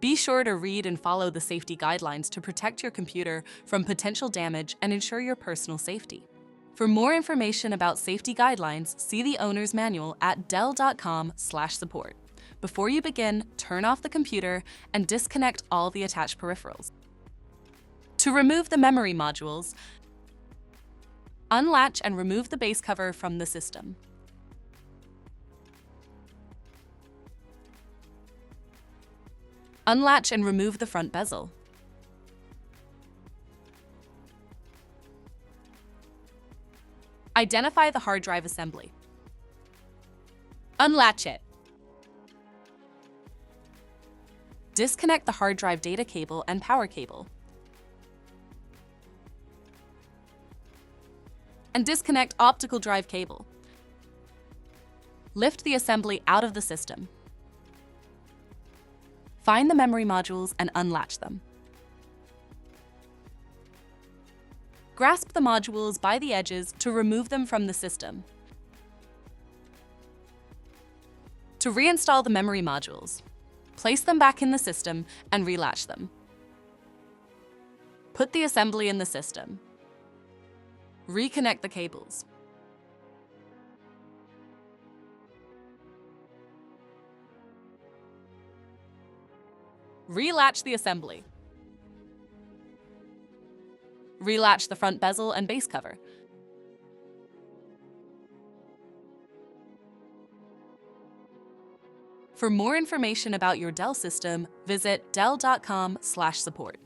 Be sure to read and follow the safety guidelines to protect your computer from potential damage and ensure your personal safety. For more information about safety guidelines, see the owner's manual at dell.com/support. Before you begin, turn off the computer and disconnect all the attached peripherals. To remove the memory modules, unlatch and remove the base cover from the system. Unlatch and remove the front bezel. Identify the hard drive assembly. Unlatch it. Disconnect the hard drive data cable and power cable. And disconnect optical drive cable. Lift the assembly out of the system. Find the memory modules and unlatch them. Grasp the modules by the edges to remove them from the system. To reinstall the memory modules, place them back in the system and relatch them. Put the assembly in the system. Reconnect the cables. Relatch the assembly. Relatch the front bezel and base cover. For more information about your Dell system, visit dell.com/support.